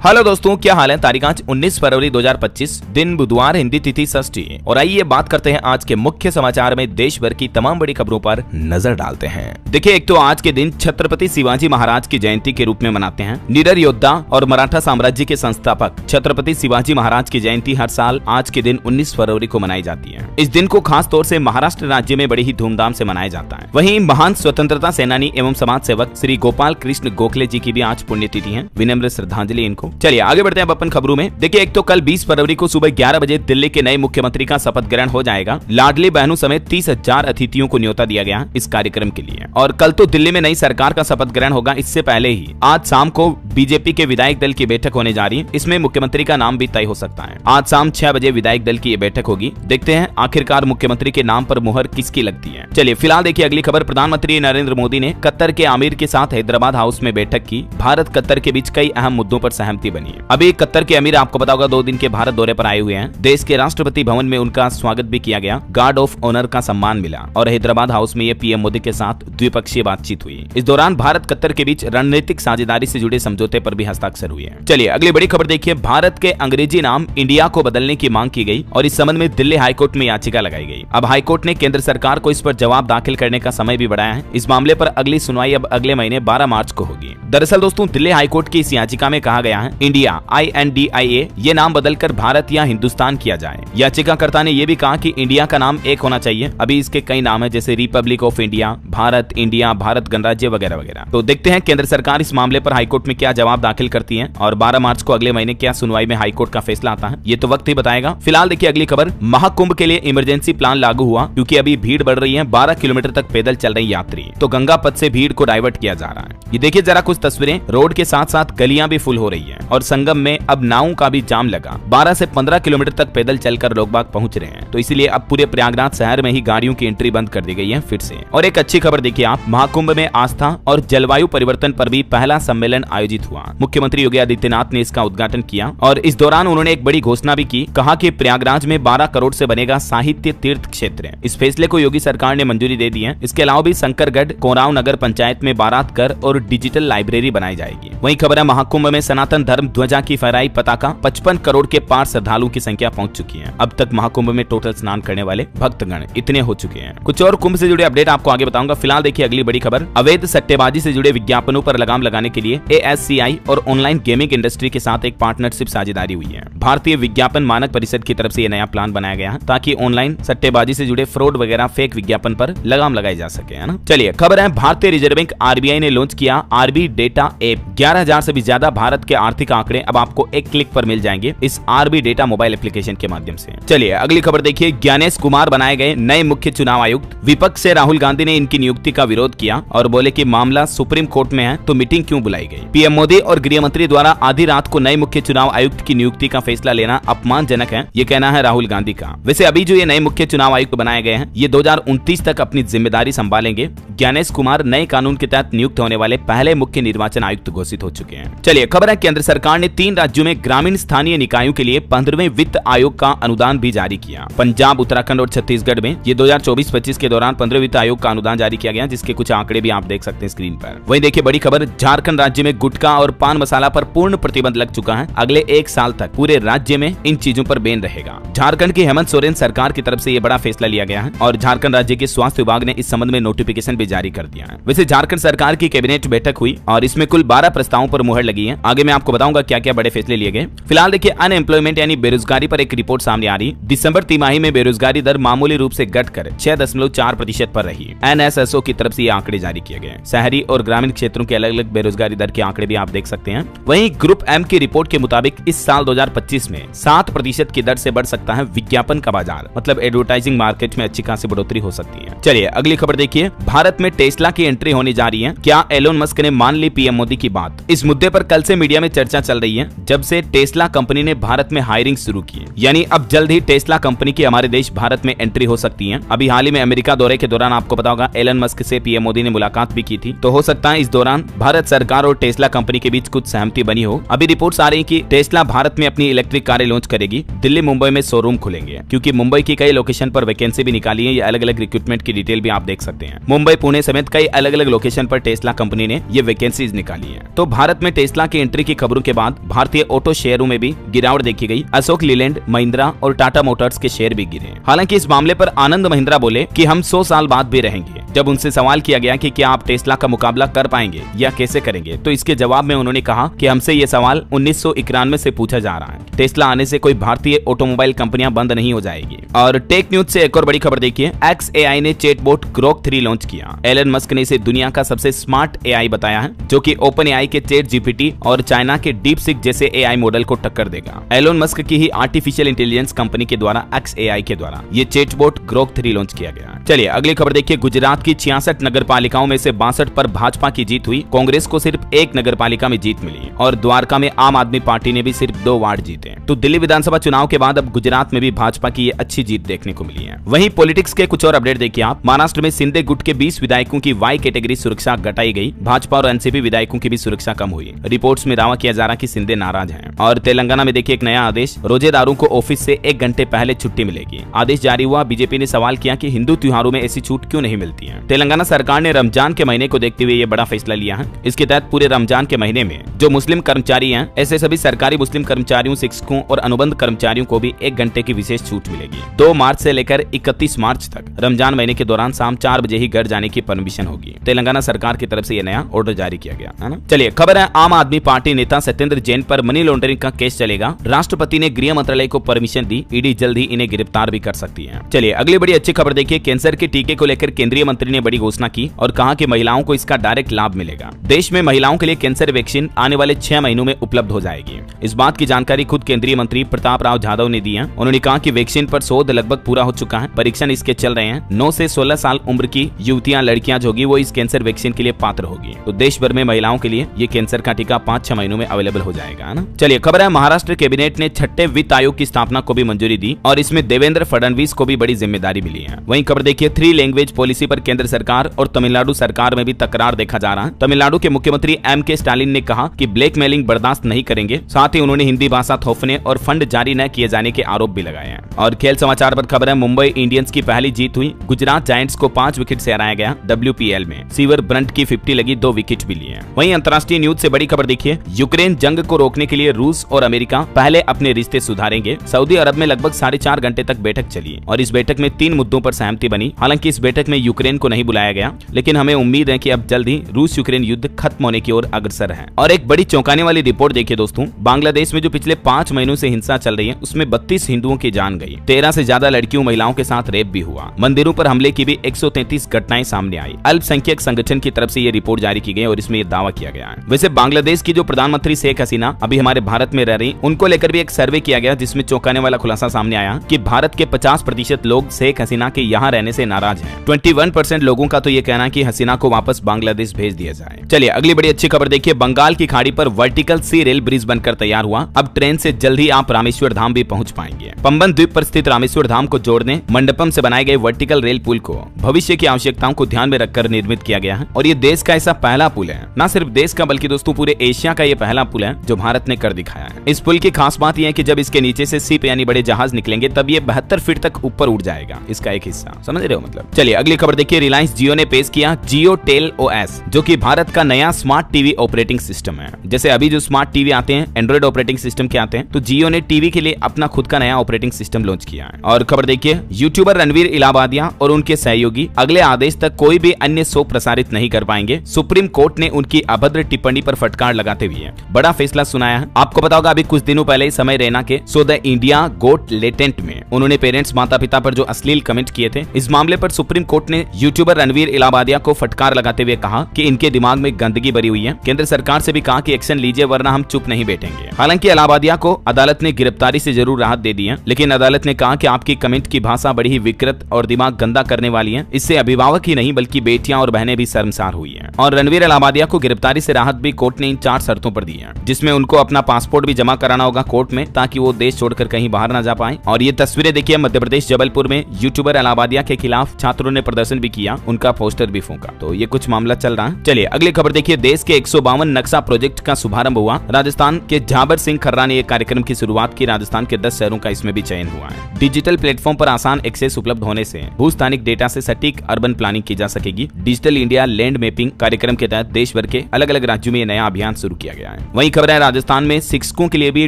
Hello दोस्तों, क्या हाल है। तारीख आज 19 फरवरी 2025, दिन बुधवार, हिंदी तिथि षष्ठी। और आइए बात करते हैं आज के मुख्य समाचार में देश भर की तमाम बड़ी खबरों पर नजर डालते हैं। देखिए, एक तो आज के दिन छत्रपति शिवाजी महाराज की जयंती के रूप में मनाते हैं। निडर योद्धा और मराठा साम्राज्य के संस्थापक छत्रपति शिवाजी महाराज की जयंती हर साल आज के दिन 19 फरवरी को मनाई जाती है। इस दिन को खास तौर से महाराष्ट्र राज्य में बड़ी ही धूमधाम से मनाया जाता है। वहीं महान स्वतंत्रता सेनानी एवं समाज सेवक श्री गोपाल कृष्ण गोखले जी की भी आज पुण्यतिथि है। विनम्र श्रद्धांजलि इनको। चलिए आगे बढ़ते हैं अपन खबरों में। देखिए, एक तो कल 20 फरवरी को सुबह 11 बजे दिल्ली के नए मुख्यमंत्री का शपथ ग्रहण हो जाएगा। लाडली बहनों समेत 30,000 अतिथियों को न्योता दिया गया इस कार्यक्रम के लिए। और कल तो दिल्ली में नई सरकार का शपथ ग्रहण होगा। इससे पहले ही आज शाम को बीजेपी के विधायक दल की बैठक होने जा रही है। इसमें मुख्यमंत्री का नाम भी तय हो सकता है। आज शाम 6 बजे विधायक दल की ये बैठक होगी। देखते हैं आखिरकार मुख्यमंत्री के नाम पर मुहर किसकी लगती है। चलिए फिलहाल देखिए अगली खबर। प्रधानमंत्री नरेंद्र मोदी ने कतर के आमिर के साथ हैदराबाद हाउस में बैठक की। भारत कतर के बीच कई अहम मुद्दों पर सहमति बनी है। अभी कतर के अमीर आपको पता होगा 2 दिन के भारत दौरे पर आए हुए हैं। देश के राष्ट्रपति भवन में उनका स्वागत भी किया गया। गार्ड ऑफ ऑनर का सम्मान मिला और हैदराबाद हाउस में ये पीएम मोदी के साथ द्विपक्षीय बातचीत हुई। इस दौरान भारत कतर के बीच रणनीतिक साझेदारी से जुड़े समझौते पर भी हस्ताक्षर हुए हैं। चलिए अगली बड़ी खबर देखिए। भारत के अंग्रेजी नाम इंडिया को बदलने की मांग की गई और इस संबंध में दिल्ली हाईकोर्ट में याचिका लगाई गई। अब हाईकोर्ट ने केंद्र सरकार को इस पर जवाब दाखिल करने का समय भी बढ़ाया है। इस मामले पर अगली सुनवाई अब अगले महीने 12 मार्च को होगी। दरअसल दोस्तों, दिल्ली हाईकोर्ट की इस याचिका में कहा गया है इंडिया INDIA ये नाम बदलकर भारत या हिंदुस्तान किया जाए। याचिकाकर्ता ने यह भी कहा कि इंडिया का नाम एक होना चाहिए। अभी इसके कई नाम है, जैसे Republic of India, Bharat, India, Bharat गणराज्य वगैरह वगैरह। तो देखते हैं केंद्र सरकार इस मामले पर हाईकोर्ट में क्या जवाब दाखिल करती है और 12 मार्च को अगले महीने क्या सुनवाई में हाईकोर्ट का फैसला आता है, ये तो वक्त ही बताएगा। फिलहाल देखिए अगली खबर। महाकुंभ के लिए इमरजेंसी प्लान लागू हुआ क्योंकि अभी भीड़ बढ़ रही है। 12 किलोमीटर तक पैदल चल रही यात्री, तो गंगा पथ से भीड़ को डाइवर्ट किया जा रहा है। ये देखिए जरा कुछ तस्वीरें। रोड के साथ साथ गलियां भी फुल हो रही है और संगम में अब नावों का भी जाम लगा। 12 से 15 किलोमीटर तक पैदल चलकर लोग बाग पहुंच रहे हैं। तो इसीलिए अब पूरे प्रयागराज शहर में ही गाड़ियों की एंट्री बंद कर दी गई है फिर से। और एक अच्छी खबर देखिए आप। महाकुंभ में आस्था और जलवायु परिवर्तन पर भी पहला सम्मेलन आयोजित हुआ। मुख्यमंत्री योगी आदित्यनाथ ने इसका उद्घाटन किया और इस दौरान उन्होंने एक बड़ी घोषणा भी की। कहा कि प्रयागराज में 12 करोड़ से बनेगा साहित्य तीर्थ क्षेत्र। इस फैसले को योगी सरकार ने मंजूरी दे दी है। इसके अलावा भी शंकरगढ़ कोराव नगर पंचायत में बारात घर और डिजिटल लाइब्रेरी बनाई जाएगी। वहीं खबर है महाकुंभ में सनातन धर्म ध्वजा की फहराई पताका। 55 करोड़ के पार श्रद्धालुओं की संख्या पहुंच चुकी है। अब तक महाकुंभ में टोटल स्नान करने वाले भक्तगण इतने हो चुके हैं। कुछ और कुंभ से जुड़े अपडेट आपको आगे बताऊंगा। फिलहाल देखिए अगली बड़ी खबर। अवैध सट्टेबाजी से जुड़े विज्ञापनों पर लगाम लगाने के लिए ASCI और ऑनलाइन गेमिंग इंडस्ट्री के साथ एक पार्टनरशिप साझेदारी हुई है। भारतीय विज्ञापन मानक परिषद की तरफ से यह नया प्लान बनाया गया है ताकि ऑनलाइन सट्टेबाजी से जुड़े फ्रॉड वगैरह फेक विज्ञापन पर लगाम लगाई जा सके, है ना। चलिए खबर है भारतीय रिजर्व बैंक RBI ने लॉन्च किया RB डेटा ऐप। 11,000 से भी ज्यादा भारत के आर्थिक आंकड़े अब आपको एक क्लिक पर मिल जाएंगे इस RB डेटा मोबाइल एप्लीकेशन के माध्यम से। चलिए अगली खबर देखिए। ज्ञानेश कुमार बनाए गए नए मुख्य चुनाव आयुक्त। विपक्ष से राहुल गांधी ने इनकी नियुक्ति का विरोध किया और बोले कि मामला सुप्रीम कोर्ट में है तो मीटिंग क्यों बुलाई गई। पीएम मोदी और गृह मंत्री द्वारा आधी रात को नए मुख्य चुनाव आयुक्त की नियुक्ति का फैसला लेना अपमानजनक है, ये कहना है राहुल गांधी का। वैसे अभी जो ये नए मुख्य चुनाव आयुक्त बनाए गए हैं ये 2029 तक अपनी जिम्मेदारी संभालेंगे। ज्ञानेश कुमार नए कानून के तहत नियुक्त होने वाले पहले मुख्य निर्वाचन आयुक्त घोषित हो चुके हैं। चलिए खबर है केंद्र सरकार ने 3 राज्यों में ग्रामीण स्थानीय निकायों के लिए 15वें वित्त आयोग का अनुदान भी जारी किया। पंजाब, उत्तराखंड और छत्तीसगढ़ में ये 2024-25 के दौरान 15वें वित्त आयोग का अनुदान जारी किया गया, जिसके कुछ आंकड़े भी आप देख सकते हैं स्क्रीन पर। वहीं देखिए बड़ी खबर। झारखंड राज्य में गुटखा और पान मसाला पर पूर्ण प्रतिबंध लग चुका है। अगले 1 साल तक पूरे राज्य में इन चीजों पर बैन रहेगा। झारखंड की हेमंत सोरेन सरकार की तरफ से ये बड़ा फैसला लिया गया है और झारखंड राज्य के स्वास्थ्य विभाग ने इस संबंध में नोटिफिकेशन भी जारी कर दिया है। वैसे झारखंड सरकार की कैबिनेट बैठक हुई और इसमें कुल 12 प्रस्तावों पर मुहर लगी है। आगे मैं आपको बताऊंगा क्या क्या बड़े फैसले लिए गए। फिलहाल देखिए अनएम्प्लॉयमेंट यानी बेरोजगारी पर एक रिपोर्ट सामने आ रही। दिसंबर तिमाही में बेरोजगारी दर मामूली रूप से घटकर 6.4% पर रही। NSSO की तरफ से ये आंकड़े जारी किए गए। शहरी और ग्रामीण क्षेत्रों के अलग अलग बेरोजगारी दर के आंकड़े भी आप देख सकते हैं। वहीं ग्रुप M की रिपोर्ट के मुताबिक इस साल 2025 में 7% की दर से बढ़ सकता है विज्ञापन का बाजार, मतलब एडवर्टाइजिंग मार्केट में अच्छी खासी बढ़ोतरी हो सकती है। चलिए अगली खबर देखिए। भारत में टेस्ला की एंट्री होने जा रही है। क्या एलोन मस्क ने मान ली पीएम मोदी की बात। इस मुद्दे पर कल से मीडिया में चर्चा चल रही है जब से टेस्ला कंपनी ने भारत में हायरिंग शुरू की है। यानी अब जल्द ही टेस्ला कंपनी की हमारे देश भारत में एंट्री हो सकती है। अभी हाल ही में अमेरिका दौरे के दौरान आपको पता होगा एलन मस्क से पीएम मोदी ने मुलाकात भी की थी। तो हो सकता है इस दौरान भारत सरकार और टेस्ला कंपनी के बीच कुछ सहमति बनी हो। अभी रिपोर्ट्स आ रही है कि टेस्ला भारत में अपनी इलेक्ट्रिक कारें लॉन्च करेगी। दिल्ली, मुंबई में शोरूम खुलेंगे क्योंकि मुंबई की कई लोकेशन पर वैकेंसी भी निकाली है। ये अलग अलग रिक्रूटमेंट की डिटेल भी आप देख सकते हैं। मुंबई, पुणे समेत कई अलग अलग लोकेशन पर टेस्ला कंपनी ने ये वैकेंसीज निकाली है। तो भारत में टेस्ला की एंट्री की खबर खबरों के बाद भारतीय ऑटो शेयरों में भी गिरावट देखी गई। अशोक लीलैंड, महिंद्रा और टाटा मोटर्स के शेयर भी गिरे। हालांकि इस मामले पर आनंद महिंद्रा बोले कि हम 100 साल बाद भी रहेंगे। जब उनसे सवाल किया गया कि क्या आप टेस्ला का मुकाबला कर पाएंगे या कैसे करेंगे, तो इसके जवाब में उन्होंने कहा कि हमसे ये सवाल 1991 से पूछा जा रहा है। टेस्ला आने से कोई भारतीय ऑटोमोबाइल कंपनियां बंद नहीं हो जाएगी। और टेक न्यूज से एक और बड़ी खबर देखिए, XAI ने चैटबॉट ग्रोक 3 लॉन्च किया। एलन मस्क ने इसे दुनिया का सबसे स्मार्ट AI बताया है, जो कि OpenAI के ChatGPT और चाइना के DeepSeek जैसे AI मॉडल को टक्कर देगा। एलन मस्क की ही आर्टिफिशियल इंटेलिजेंस कंपनी के द्वारा XAI के द्वारा ये चैटबॉट ग्रोक 3 लॉन्च किया गया। चलिए अगली खबर देखिए, गुजरात की 66 नगर पालिकाओं में से 62 पर भाजपा की जीत हुई। कांग्रेस को सिर्फ 1 नगर पालिका में जीत मिली और द्वारका में आम आदमी पार्टी ने भी सिर्फ 2 वार्ड जीते। तो दिल्ली विधानसभा चुनाव के बाद अब गुजरात में भी भाजपा की ये अच्छी जीत देखने को मिली है। वहीं पॉलिटिक्स के कुछ और अपडेट देखिए आप। महाराष्ट्र में शिंदे गुट के 20 विधायकों की वाई कैटेगरी सुरक्षा घटाई गई। भाजपा और एनसीपी विधायकों की भी सुरक्षा कम हुई। रिपोर्ट्स में दावा किया जा रहा कि शिंदे नाराज हैं। और तेलंगाना में देखिए एक नया आदेश, रोजेदारों को ऑफिस से 1 घंटे पहले छुट्टी मिलेगी। आदेश जारी हुआ। बीजेपी ने सवाल किया कि हिंदू त्योहारों में ऐसी छूट क्यों नहीं मिलती है। तेलंगाना सरकार ने रमजान के महीने को देखते हुए ये बड़ा फैसला लिया है। इसके तहत पूरे रमजान के महीने में जो मुस्लिम कर्मचारी हैं, ऐसे सभी सरकारी मुस्लिम कर्मचारियों, शिक्षकों और अनुबंध कर्मचारियों को भी 1 घंटे की विशेष छूट मिलेगी। 2 मार्च से लेकर 31 मार्च तक रमजान महीने के दौरान शाम 4 बजे ही घर जाने की परमिशन होगी। तेलंगाना सरकार की तरफ से यह नया ऑर्डर जारी किया गया है ना। चलिए खबर है, आम आदमी पार्टी नेता सत्येंद्र जैन पर मनी लॉन्ड्रिंग का केस चलेगा। राष्ट्रपति ने गृह मंत्रालय को परमिशन दी। ईडी जल्द ही इन्हें गिरफ्तार भी कर सकती है। चलिए अगली बड़ी अच्छी खबर देखिए, कैंसर के टीके को लेकर केंद्रीय मंत्री ने बड़ी घोषणा की और कहा कि महिलाओं को इसका डायरेक्ट लाभ मिलेगा। देश में महिलाओं के लिए कैंसर वैक्सीन आने वाले 6 महीनों में उपलब्ध हो जाएगी। इस बात की जानकारी खुद केंद्रीय मंत्री प्रताप राव जाधव ने दी है। उन्होंने कहा कि वैक्सीन पर शोध लगभग पूरा हो चुका है, परीक्षण इसके चल रहे हैं। 9 से 16 साल उम्र की युवतियां, लड़कियां जो होगी वो इस कैंसर वैक्सीन के लिए पात्र होगी। तो देश भर में महिलाओं के लिए ये कैंसर का टीका 5-6 महीनों में अवेलेबल हो जाएगा, है ना। चलिए खबर है, महाराष्ट्र कैबिनेट ने 6ठे वित्त आयोग की स्थापना को भी मंजूरी दी और इसमें देवेंद्र फडणवीस को भी बड़ी जिम्मेदारी मिली है। वहीं खबर देखिए, 3 लैंग्वेज पॉलिसी पर केंद्र सरकार और तमिलनाडु सरकार में भी तकरार देखा जा रहा है। तमिलनाडु के मुख्यमंत्री M.K. स्टालिन ने कहा कि ब्लैकमेलिंग बर्दाश्त नहीं करेंगे। साथ ही उन्होंने हिंदी भाषा थोपने और फंड जारी न किए जाने के आरोप भी लगाए हैं। और खेल समाचार पर खबर है, मुंबई इंडियंस की पहली जीत हुई। गुजरात जायंट्स को 5 विकेट से हराया गया। WPL में सीवर ब्रंट की 50 लगी, 2 विकेट भी लिए। वहीं अंतर्राष्ट्रीय न्यूज से बड़ी खबर देखिए, यूक्रेन जंग को रोकने के लिए रूस और अमेरिका पहले अपने रिश्ते सुधारेंगे। सऊदी अरब में लगभग 4.5 घंटे तक बैठक चली और इस बैठक में 3 मुद्दों पर सहमति बनी। हालांकि इस बैठक में यूक्रेन को नहीं बुलाया गया, लेकिन हमें उम्मीद है कि अब जल्द ही रूस यूक्रेन युद्ध खत्म होने की ओर अग्रसर है। और एक बड़ी चौंकाने वाली रिपोर्ट देखिए दोस्तों, बांग्लादेश में जो पिछले 5 महीनों से हिंसा चल रही है उसमें 32 हिंदुओं की जान गई। 13 से ज्यादा लड़कियों महिलाओं के साथ रेप भी हुआ। मंदिरों पर हमले की भी 133 घटनाएं सामने आई। अल्पसंख्यक संगठन की तरफ से ये रिपोर्ट जारी की गई और इसमें ये दावा किया गया है। वैसे बांग्लादेश की जो प्रधानमंत्री शेख हसीना अभी हमारे भारत में रह रही, उनको लेकर भी एक सर्वे किया गया जिसमें चौंकाने वाला खुलासा सामने आया कि भारत के 50% लोग शेख हसीना के यहाँ रहने से नाराज हैं। 21% लोगों का तो ये कहना है कि हसीना को वापस बांग्लादेश भेज दिया जाए। चलिए अगली बड़ी अच्छी खबर देखिए, बंगाल की खाड़ी पर वर्टिकल सी रेल ब्रिज बनकर तैयार हुआ। अब ट्रेन से जल्द ही आप रामेश्वर धाम भी पहुंच पाएंगे। पंबन द्वीप पर स्थित रामेश्वर धाम को जोड़ने मंडपम से बनाए गए वर्टिकल रेल पुल को भविष्य की आवश्यकताओं को ध्यान में रखकर निर्मित किया गया है और ये देश का ऐसा पहला पुल है, न सिर्फ देश का बल्कि दोस्तों पूरे एशिया का ये पहला पुल है जो भारत ने कर दिखाया है। इस पुल की खास बात यह है कि जब इसके नीचे से शिप यानी बड़े जहाज निकलेंगे तब ये 72 फीट तक ऊपर उड़ जाएगा, इसका एक हिस्सा, समझ रहे हो मतलब। चलिए अगली खबर देखिए, रिलायंस जियो ने पेश किया जियो टेल OS, जो कि भारत का नया स्मार्ट टीवी ऑपरेटिंग सिस्टम है। जैसे अभी जो स्मार्ट टीवी आते हैं एंड्रॉइड ऑपरेटिंग सिस्टम के आते हैं, तो जियो ने टीवी के लिए अपना खुद का नया ऑपरेटिंग सिस्टम लॉन्च किया है। और खबर देखिए, यूट्यूबर रणवीर इलाहाबादिया और उनके सहयोगी अगले आदेश तक कोई भी अन्य शो प्रसारित नहीं कर पाएंगे। सुप्रीम कोर्ट ने उनकी अभद्र टिप्पणी पर फटकार लगाते हुए बड़ा फैसला सुनाया है। आपको पता होगा अभी कुछ दिनों पहले समय रैना के so the India got latent में उन्होंने पेरेंट्स माता पिता पर जो अश्लील कमेंट किए थे, इस मामले पर सुप्रीम कोर्ट ने यूट्यूबर रणवीर इलाहाबादिया को फटकार लगाते हुए कहा कि इनके दिमाग में गंदगी भरी हुई है। केंद्र सरकार से भी कहा कि एक्शन लीजिए वरना हम चुप नहीं बैठेंगे। हालांकि इलाहाबादिया को अदालत ने गिरफ्तारी से जरूर राहत दे दी है, लेकिन अदालत ने कहा कि आपकी कमेंट की भाषा बड़ी ही विकृत और दिमाग गंदा करने वाली है। इससे अभिभावक ही नहीं बल्कि बेटियां और बहनें भी शर्मसार हुई हैं। और रणवीर इलाहाबादिया को गिरफ्तारी से राहत भी कोर्ट ने इन 4 शर्तों पर दी है, जिसमें उनको अपना पासपोर्ट भी जमा कराना होगा कोर्ट में ताकि वो देश छोड़कर कहीं बाहर ना जा पाए। और ये तस्वीरें देखिए मध्य प्रदेश जबलपुर में यूट्यूबर इलाहाबादिया के खिलाफ छात्रों ने प्रदर्शन भी किया, उनका पोस्टर भी फूंका। तो ये कुछ मामला चल रहा है। चलिए अगली खबर देखिए, देश के 152 नक्शा प्रोजेक्ट का शुभारंभ हुआ। राजस्थान के झाबर सिंह खर्रा ने एक कार्यक्रम की शुरुआत की। राजस्थान के 10 शहरों का इसमें भी चयन हुआ है। डिजिटल प्लेटफॉर्म पर आसान एक्सेस उपलब्ध होने से भूस्थानिक डेटा से सटीक अर्बन प्लानिंग की जा सकेगी। डिजिटल इंडिया लैंड मैपिंग कार्यक्रम के तहत देश भर के अलग अलग राज्यों में यह नया अभियान शुरू किया गया है। वहीं खबर है, राजस्थान में शिक्षकों के लिए भी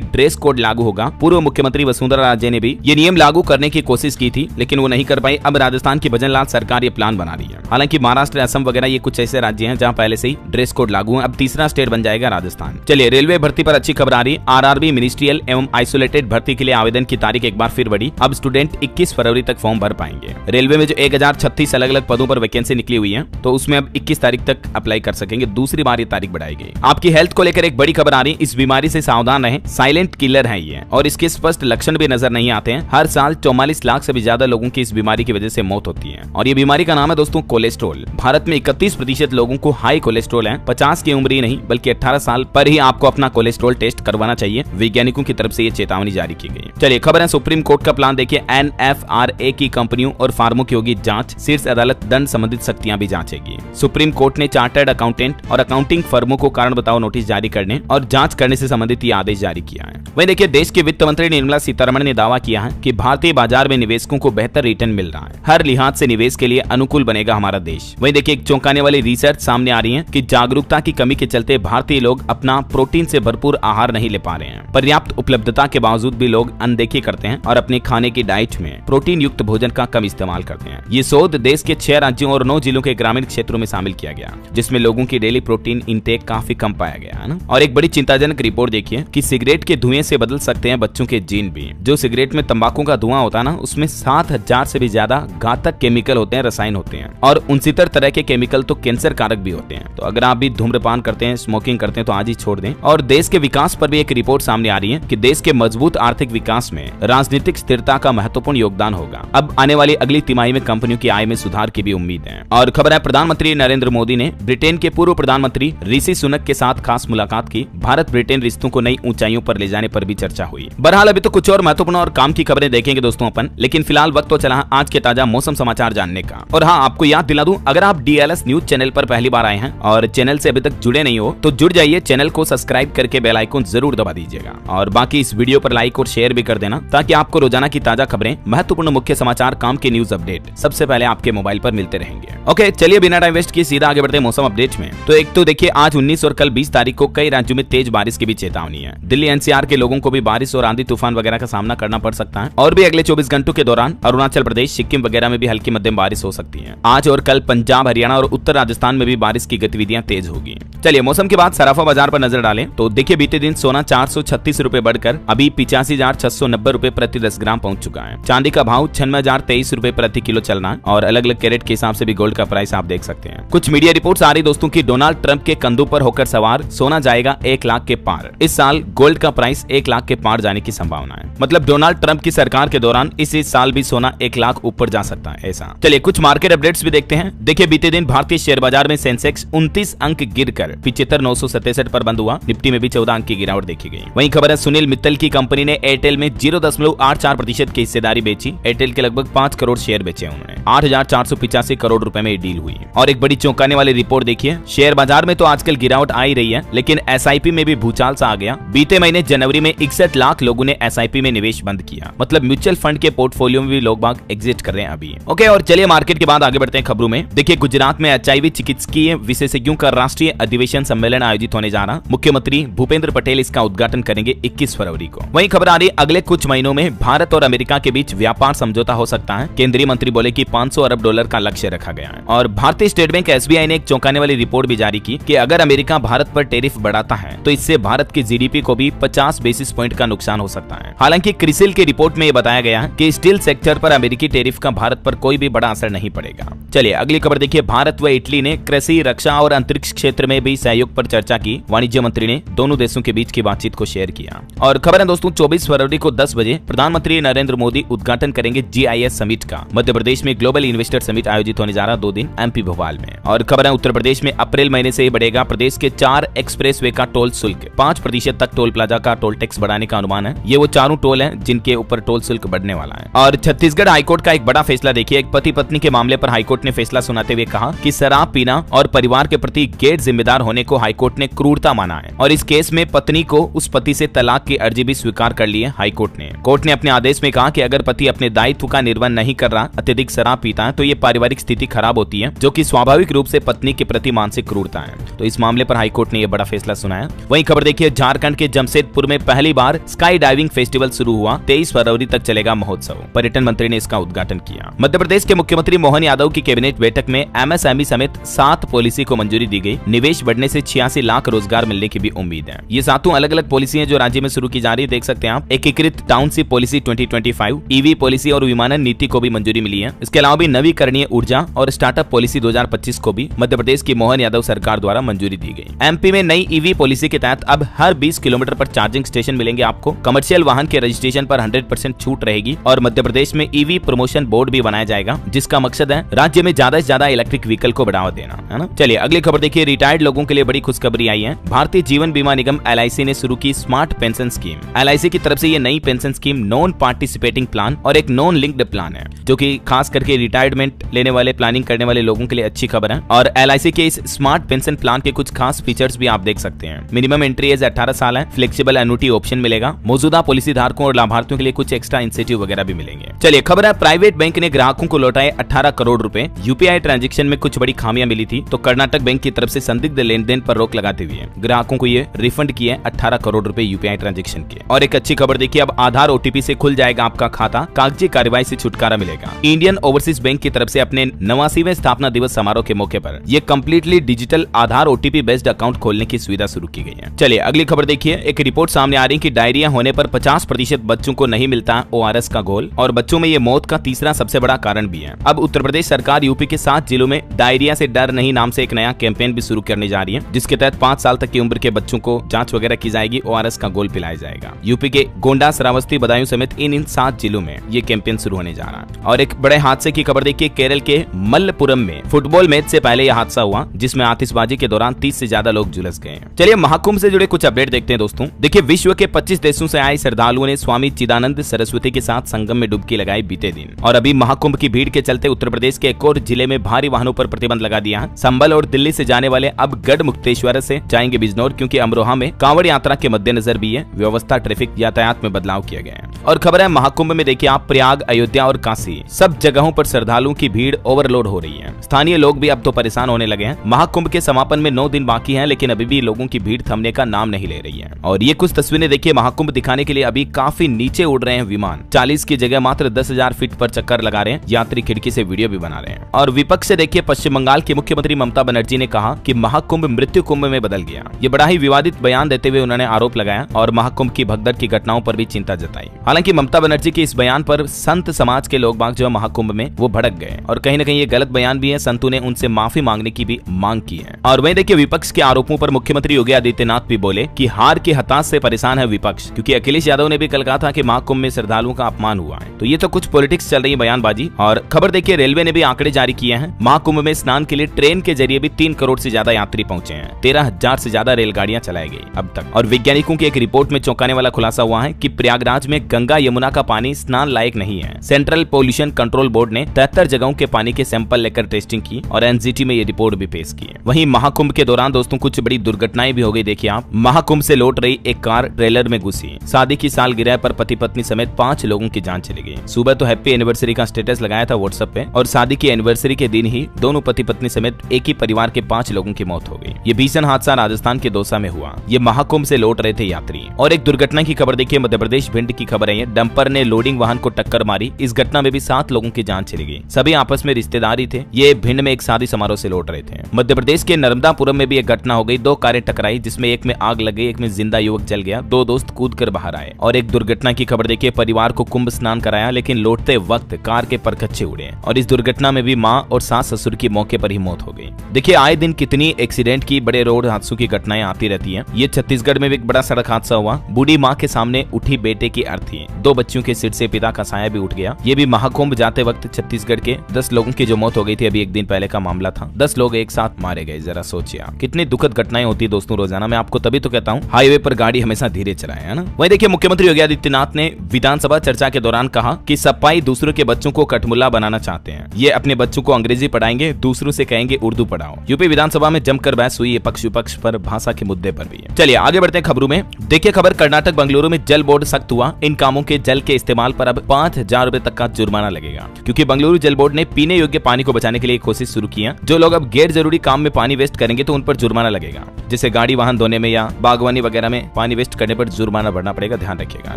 ड्रेस कोड लागू होगा। पूर्व मुख्यमंत्री वसुंधरा राजे ने भी ये नियम लागू करने की कोशिश की थी, लेकिन वो नहीं कर पाई। अब राजस्थान की भजनलाल सरकार ये प्लान बना रही है। हालांकि महाराष्ट्र, असम वगैरह ये कुछ ऐसे राज्य हैं जहां पहले से ही ड्रेस कोड लागू है। अब तीसरा स्टेट बन जाएगा राजस्थान। चलिए रेलवे भर्ती पर अच्छी खबर आ रही। आरआरबी मिनिस्ट्रियल एवं आइसोलेटेड भर्ती के लिए आवेदन की तारीख एक बार फिर बढ़ी। अब स्टूडेंट 21 फरवरी तक फॉर्म भर पाएंगे। रेलवे में जो 1036 अलग अलग पदों पर वैकेंसी निकली हुई है, तो उसमें अब 21 तारीख तक अप्लाई कर सकेंगे। दूसरी बार ये तारीख बढ़ाई गई। आपकी हेल्थ को लेकर एक बड़ी खबर आ रही। इस बीमारी से सावधान रहें, साइलेंट किलर है ये, और इसके स्पष्ट लक्षण भी नजर नहीं आते हैं। हर साल 44 लाख से भी ज्यादा लोगों की इस बीमारी की वजह से मौत होती है। और ये बीमारी का नाम है दोस्तों कोलेस्ट्रॉल। भारत में 31% लोगों को हाई कोलेस्ट्रॉल है। 50 की उम्र ही नहीं बल्कि 18 साल पर ही आपको अपना कोलेस्ट्रॉल टेस्ट करवाना चाहिए। वैज्ञानिकों की तरफ से ये चेतावनी जारी की गई। चलिए खबर है, सुप्रीम कोर्ट का प्लान देखिए। NFRA की कंपनियों और फार्मों की होगी जांच। शीर्ष अदालत दंड संबंधित सख्तियां भी जांचेगी। सुप्रीम कोर्ट ने चार्टर्ड अकाउंटेंट और अकाउंटिंग फर्मों को कारण बताओ नोटिस जारी करने और जांच करने से संबंधित ये आदेश जारी किया है। वहीं देखिए, देश के वित्त मंत्री निर्मला सीतारमण ने दावा किया है कि भारतीय बाजार में निवेशकों को बेहतर रिटर्न मिल रहा है। हर लिहाज से निवेश के लिए अनुकूल बनेगा हमारा देश। वहीं देखिए, एक चौंकाने वाली रिसर्च सामने आ रही है कि जागरूकता की कमी के चलते भारतीय लोग अपना प्रोटीन से भरपूर आहार नहीं ले पा रहे हैं। पर्याप्त उपलब्धता के बावजूद भी लोग अनदेखी करते हैं और अपने खाने की डाइट में प्रोटीन युक्त भोजन का कम इस्तेमाल करते हैं। ये शोध देश के 6 राज्यों और 9 जिलों के ग्रामीण क्षेत्रों में शामिल किया गया, जिसमें लोगों की डेली प्रोटीन इंटेक काफी कम पाया गया है ना। और एक बड़ी चिंताजनक रिपोर्ट देखिए कि सिगरेट के धुएं से बदल सकते हैं बच्चों के जीन भी। जो सिगरेट में तंबाकू का धुआं होता है ना, उसमें 7000 से भी ज्यादा घातक केमिकल होते हैं, रसायन होते हैं, और 69 तरह के केमिकल तो कैंसर कारक भी होते हैं। तो अगर आप भी धूम्रपान करते हैं, स्मोकिंग करते हैं, तो आज ही छोड़ दें। और देश के विकास पर भी एक रिपोर्ट सामने आ रही है कि देश के मजबूत आर्थिक विकास में राजनीतिक स्थिरता का महत्वपूर्ण योगदान होगा। अब आने वाली अगली तिमाही में कंपनियों की आय में सुधार की भी उम्मीद है। और खबर है, प्रधानमंत्री नरेंद्र मोदी ने ब्रिटेन के पूर्व प्रधानमंत्री ऋषि सुनक के साथ खास मुलाकात की। भारत ब्रिटेन रिश्तों को नई ऊंचाइयों पर ले जाने पर भी चर्चा हुई। बहरहाल अभी तो कुछ और महत्वपूर्ण और काम की खबरें देखेंगे दोस्तों अपन, लेकिन फिलहाल वक्त तो चला आज के ताजा मौसम समाचार जानने का। और हाँ, आपको याद दिला दूं, अगर आप DLS न्यूज चैनल पर पहली बार आए हैं और चैनल से अभी तक जुड़े नहीं हो तो जुड़ जाइए। चैनल को सब्सक्राइब करके बेल आइकन जरूर दबा दीजिएगा और बाकी इस वीडियो पर लाइक और शेयर भी कर देना, ताकि आपको रोजाना की ताजा खबरें, महत्वपूर्ण मुख्य समाचार, काम के न्यूज अपडेट सबसे पहले आपके मोबाइल पर मिलते रहेंगे। ओके, चलिए बिना टाइम वेस्ट किए सीधा आगे बढ़ते हैं मौसम अपडेट में। तो एक तो देखिए, आज 19 और कल 20 तारीख को कई राज्यों में तेज बारिश की भी चेतावनी है। दिल्ली NCR के लोगों को भी बारिश और आंधी तूफान वगैरह का सामना करना पड़ सकता है। और भी अगले 24 घंटों के दौरान अरुणाचल प्रदेश, सिक्किम वगैरह में भी हल्की मध्यम बारिश हो सकती है। आज और कल पंजाब, हरियाणा और उत्तर राजस्थान में भी बारिश की गतिविधियां तेज होगी। चलिए मौसम के बाद सराफा बाजार पर नजर डालें तो देखिए, बीते दिन सोना 436 रुपए बढ़कर अभी 85,690 रुपए प्रति 10 ग्राम पहुंच चुका है। चांदी का भाव 96,023 रुपए प्रति किलो चल रहा है और अलग अलग कैरेट के हिसाब से भी गोल्ड का प्राइस आप देख सकते हैं। कुछ मीडिया रिपोर्ट्स आ रही दोस्तों की डोनाल्ड ट्रंप के कंधों पर होकर सवार सोना जाएगा 1 लाख के पार। इस साल गोल्ड का प्राइस 1 लाख के पार जाने की संभावना है। मतलब डोनाल्ड ट्रंप की सरकार के दौरान इस साल भी सोना 1 लाख ऊपर जा सकता है ऐसा। चलिए कुछ मार्केट अपडेट्स भी देखते हैं। देखिए, बीते दिन भारतीय शेयर बाजार में सेंसेक्स 29 अंक गिरकर 75,967 पर बंद हुआ। निफ्टी में भी 14 अंक की गिरावट देखी गई। वहीं खबर है, सुनील मित्तल की कंपनी ने एयरटेल में 0.84% की हिस्सेदारी बेची। एयरटेल के लगभग 5 करोड़ शेयर बेचे उन्होंने। 8,485 करोड़ रुपए में डील हुई। और एक बड़ी चौंकाने वाली रिपोर्ट देखिए, शेयर बाजार में तो आजकल गिरावट आ ही रही है, लेकिन SIP में भी भूचाल सा आ गया। बीते महीने जनवरी में 61 लाख लोगों ने SIP में निवेश बंद किया। मतलब म्यूचुअल फंड के पोर्टफोलियो में भी लोग बाग एग्जिट कर रहे हैं अभी। ओके, और चलिए मार्केट के बाद आगे बढ़ते हैं खबरों में। देखिए, गुजरात में HIV चिकित्सकीय विशेषज्ञों का राष्ट्रीय अधिवेशन सम्मेलन आयोजित होने जा रहा। मुख्यमंत्री भूपेंद्र पटेल इसका उद्घाटन करेंगे 21 फरवरी को। वहीं खबर आ रही, अगले कुछ महीनों में भारत और अमेरिका के बीच व्यापार समझौता हो सकता है। केंद्रीय मंत्री बोले कि $500 अरब का लक्ष्य रखा गया है। और भारतीय स्टेट बैंक SBI ने एक चौंकाने वाली रिपोर्ट भी जारी की कि अगर अमेरिका भारत पर टैरिफ बढ़ाता है तो इससे भारत की GDP को भी 50 बेसिस पॉइंट का नुकसान हो सकता है। हालांकि क्रिसिल की रिपोर्ट में यह बताया गया है कि स्टील सेक्टर पर अमेरिकी टैरिफ का भारत पर कोई भी बड़ा असर नहीं पड़ेगा। चलिए अगली खबर देखिए, भारत व इटली ने कृषि, रक्षा और अंतरिक्ष क्षेत्र में भी सहयोग पर चर्चा की। वाणिज्य मंत्री ने दोनों देशों के बीच की बातचीत को शेयर किया। और खबर है दोस्तों, 24 फरवरी को 10 बजे प्रधानमंत्री नरेंद्र मोदी उद्घाटन करेंगे GIS समिट का। मध्य प्रदेश में ग्लोबल इन्वेस्टर समिट आयोजित होने जा रहा 2 दिन MP भोपाल में। और खबर है, उत्तर प्रदेश में अप्रैल महीने से ही बढ़ेगा प्रदेश के 4 एक्सप्रेसवे का टोल शुल्क। 5% तक टोल प्लाजा का टोल टैक्स बढ़ाने का अनुमान है। ये वो चारों टोल हैं जिनके ऊपर टोल शुल्क बढ़ने वाला है। और छत्तीसगढ़ हाईकोर्ट का एक बड़ा फैसला देखिए। एक पति पत्नी के मामले पर हाईकोर्ट ने फैसला सुनाते हुए कहा कि शराब पीना और परिवार के प्रति गैर जिम्मेदार होने को हाईकोर्ट ने क्रूरता माना है और इस केस में पत्नी को उस पति से तलाक की अर्जी भी स्वीकार कर ली है हाईकोर्ट ने। कोर्ट ने अपने आदेश में कहा कि अगर पति अपने दायित्व का निर्वहन नहीं कर रहा, अत्यधिक शराब पीता है, तो ये पारिवारिक स्थिति खराब होती है, जो कि स्वाभाविक रूप से पत्नी के प्रति मानसिक क्रूरता है। तो इस मामले पर हाईकोर्ट ने यह बड़ा फैसला सुनाया। वहीं खबर देखिए, झारखंड के जमशेदपुर में पहली बार स्काई डाइविंग फेस्टिवल शुरू हुआ। 23 फरवरी तक चलेगा महोत्सव। पर्यटन मंत्री ने इसका उद्घाटन किया। मध्य प्रदेश के मुख्यमंत्री मोहन यादव की कैबिनेट बैठक में एमएसएमई समेत 7 पॉलिसी को मंजूरी दी गई। निवेश बढ़ने से 86 लाख रोजगार मिलने की भी उम्मीद है। ये 7 अलग अलग पॉलिसी है जो राज्य में शुरू की जा रही है। देख सकते हैं आप। एकीकृत टाउनशिप पॉलिसी 2025, ईवी पॉलिसी और विमानन नीति को भी मंजूरी मिली है। इसके अलावा भी नवीकरणीय ऊर्जा और स्टार्टअप पॉलिसी 2025 को भी मध्य प्रदेश की मोहन यादव सरकार द्वारा मंजूरी दी गई। एमपी में नई ईवी पॉलिसी के तहत अब हर 20 किलोमीटर पर चार्जिंग स्टेशन मिलेंगे आपको। कमर्शियल वाहन के रजिस्ट्रेशन पर 100% छूट रहेगी और मध्य प्रदेश में ईवी प्रमोशन बोर्ड भी बनाया जाएगा, जिसका मकसद है राज्य में ज्यादा से ज्यादा इलेक्ट्रिक व्हीकल को बढ़ावा देना, है ना। चलिए अगली खबर देखिए। रिटायर्ड लोगों के लिए बड़ी खुशखबरी आई है। भारतीय जीवन बीमा निगम LIC ने शुरू की स्मार्ट पेंशन स्कीम। LIC की तरफ से ये नई pension scheme non participating plan और एक नॉन लिंक्ड प्लान है, जो कि खास करके रिटायरमेंट लेने वाले, प्लानिंग करने वाले लोगों के लिए अच्छी खबर है। और LIC के इस स्मार्ट पेंशन प्लान के कुछ खास फीचर्स भी आप देख सकते हैं। मिनिमम एंट्री एज 18 साल है। फ्लेक्सिबल एन्युटी ऑप्शन मिलेगा। मौजूदा पॉलिसी धारकों और लाभार्थियों के लिए कुछ एक्स्ट्रा इंसेंटिव वगैरह भी मिलेंगे। चलिए खबर है, प्राइवेट बैंक ने ग्राहकों को लौटाए 18 करोड़ रुपए। यूपीआई ट्रांजैक्शन में कुछ बड़ी खामियां मिली थी, तो कर्नाटक बैंक की तरफ से संदिग्ध लेन देन पर रोक लगाते हुए ग्राहकों को ये रिफंड किए 18 करोड़ रुपए यूपीआई ट्रांजैक्शन के। और एक अच्छी खबर देखिए, अब आधार OTP से खुल जाएगा आपका खाता। कागजी कार्रवाई से छुटकारा मिलेगा। इंडियन ओवरसीज बैंक की तरफ से अपने 89वें स्थापना दिवस समारोह के मौके पर यह कंप्लीटली डिजिटल आधार OTP बेस्ड अकाउंट खोलने की सुविधा शुरू की गई है। चलिए अगली खबर देखिए। एक रिपोर्ट सामने आ रही है कि डायरिया होने पर 50% बच्चों को नहीं मिलता ORS का घोल और बच्चों में ये मौत का तीसरा सबसे बड़ा कारण भी है। अब उत्तर प्रदेश सरकार यूपी के 7 जिलों में डायरिया से डर नहीं नाम से एक नया कैंपेन भी शुरू करने जा रही है, जिसके तहत 5 साल तक की उम्र के बच्चों को जांच वगैरह की जाएगी, ORS का घोल पिलाया जाएगा। यूपी के गोंडा, श्रावस्ती, बदायूं समेत इन 7 जिलों में ये कैंपेन शुरू होने जा रहा है। और एक बड़े हादसे की खबर देखिए। केरल के मल्लपुरम में फुटबॉल मैच से पहले यह हादसा हुआ, जिसमें आतिशबाजी के दौरान 30 से ज्यादा लोग झुलस गए। चलिए महाकुंभ से जुड़े कुछ अपडेट देखते हैं दोस्तों। देखिए, विश्व के 25 देशों से आए श्रद्धालुओं ने स्वामी चिदानंद सरस्वती के साथ संगम में डुबकी लगाई बीते दिन। और अभी महाकुंभ की भीड़ के चलते उत्तर प्रदेश के एक और जिले में भारी वाहनों पर प्रतिबंध लगा दिया है। संभल और दिल्ली से जाने वाले अब गढ़ मुक्तेश्वर से जाएंगे बिजनौर, क्योंकि अमरोहा में कांवड़ यात्रा के मद्देनजर भी है व्यवस्था, ट्रैफिक यातायात में बदलाव किया गया है। और खबर है महाकुंभ में देखिए आप, प्रयाग, अयोध्या और काशी सब जगहों पर श्रद्धालुओं की भीड़ ओवरलोड हो रही है। स्थानीय लोग भी अब तो परेशान होने लगे हैं। महाकुंभ के समापन में 9 दिन बाकी हैं, लेकिन अभी भी लोगों की भीड़ थमने का नाम नहीं ले रही है। और ये कुछ तस्वीरें देखिए, महाकुंभ दिखाने के लिए अभी काफी नीचे उड़ रहे हैं विमान। 40 की जगह मात्र 10,000 फीट पर चक्कर लगा रहे हैं। यात्री खिड़की से वीडियो भी बना रहे हैं। और विपक्ष से देखिए, पश्चिम बंगाल की मुख्यमंत्री ममता बनर्जी ने कहा कि महाकुंभ मृत्यु कुंभ में बदल गया। ये बड़ा ही विवादित बयान देते हुए उन्होंने आरोप लगाया और महाकुंभ की भगदड़ की घटनाओं पर भी चिंता जताई। हालांकि ममता बनर्जी के इस बयान पर संत समाज के लोग बाग जो महाकुंभ में वो भड़क गए और कहीं न कहीं ये गलत बयान भी है। संतों ने उनसे माफी मांगने की भी मांग की है। और वहीं देखिए, विपक्ष के आरोपों पर मुख्यमंत्री योगी आदित्यनाथ भी बोले कि हार के हताश से परेशान है विपक्ष, क्योंकि अखिलेश यादव ने भी कल कहा था कि महाकुंभ में श्रद्धालुओं का अपमान हुआ है। तो ये तो कुछ पॉलिटिक्स चल रही है, बयानबाजी। और खबर देखिए, रेलवे ने भी आंकड़े जारी किए हैं। महाकुंभ में स्नान के लिए ट्रेन के जरिए भी 3 करोड़ से ज्यादा यात्री पहुंचे हैं। 13,000 से ज्यादा रेलगाड़ियां चलाई गई अब तक। और वैज्ञानिकों की एक रिपोर्ट में चौंकाने वाला खुलासा हुआ है कि प्रयागराज में गंगा यमुना का पानी स्नान लायक नहीं है। सेंट्रल पोल्यूशन कंट्रोल बोर्ड ने 73 जगहों के पानी के सैंपल लेकर टेस्टिंग की और NGT में ये रिपोर्ट भी पेश की है। वहीं महाकुंभ के दौरान दोस्तों कुछ बड़ी दुर्घटनाएं भी हो गई। देखिए आप, महाकुंभ से लौट रही एक कार ट्रेलर में घुसी। शादी की सालगिरह पर पति पत्नी समेत 5 लोगों की जान चली गई। सुबह तो हैप्पी एनिवर्सरी का स्टेटस लगाया था व्हाट्सएप पे और शादी की एनिवर्सरी के दिन ही दोनों पति पत्नी समेत एक ही परिवार के 5 लोगों की मौत हो गई। ये भीषण हादसा राजस्थान के दौसा में हुआ। ये महाकुंभ से लौट रहे थे यात्री। और एक दुर्घटना की खबर देखिए, मध्य प्रदेश भिंड की खबर है। डंपर ने लोडिंग वाहन को टक्कर मारी। इस घटना में भी 7 लोगों की जान चली गई। सभी आपस में रिश्तेदारी थे। ये भिंड में एक शादी समारोह से लौट रहे थे। मध्य प्रदेश के नर्मदापुरम में भी एक घटना हो गई। 2 कारें टकराई, जिसमें एक में आग लग गई, एक में जिंदा युवक जल गया। 2 दोस्त कूद कर बाहर आए। और एक दुर्घटना की खबर देखिए, परिवार को कुंभ स्नान कराया, लेकिन लौटते वक्त कार के परखच्चे उड़े और इस दुर्घटना में भी मां और सास ससुर की मौके पर ही मौत हो गई। देखिए, आए दिन कितनी एक्सीडेंट की, बड़े रोड हादसों की घटनाएं आती रहती हैं। ये छत्तीसगढ़ में भी एक बड़ा सड़क हादसा हुआ। बूढ़ी मां के सामने उठी बेटे की अर्थी। 2 बच्चियों के सिर से पिता का साया भी उठ गया। ये भी महाकुंभ जाते वक्त छत्तीसगढ़ के 10 लोगों की जो मौत हो गई थी, अभी एक दिन पहले का मामला था। 10 लोग एक साथ मारे गए। जरा सोचिए आप, कितनी दुखद घटनाएं होती है दोस्तों रोजाना। मैं आपको तभी तो कहता हूँ हाईवे पर गाड़ी हमेशा धीरे चलाएं, है ना। वहीं देखिए, मुख्यमंत्री योगी आदित्यनाथ ने विधानसभा चर्चा के दौरान कहा कि सपाई दूसरों के बच्चों बच्चों को कठमुल्ला बनाना चाहते हैं। ये अपने बच्चों को अंग्रेजी पढ़ाएंगे, दूसरों से कहेंगे उर्दू पढ़ाओ। यूपी विधानसभा में जमकर बहस हुई पक्ष विपक्ष पर भाषा के मुद्दे पर भी। चलिए आगे बढ़ते हैं खबरों में। देखिए खबर, कर्नाटक बंगलुरु में जल बोर्ड सख्त हुआ। इन कामों के जल के इस्तेमाल पर अब 5,000 रुपए तक का जुर्माना लगेगा, क्योंकि बंगलुरु जल बोर्ड ने पीने योग्य पानी को बचाने के लिए कोशिश शुरू की है। जो लोग अब गैर जरूरी काम में पानी वेस्ट करेंगे तो उन पर जुर्माना लगेगा, जैसे गाड़ी वाहन धोने में या बागवानी वगैरह में पानी वेस्ट करने पर जुर्माना भरना पड़ेगा, ध्यान रखिएगा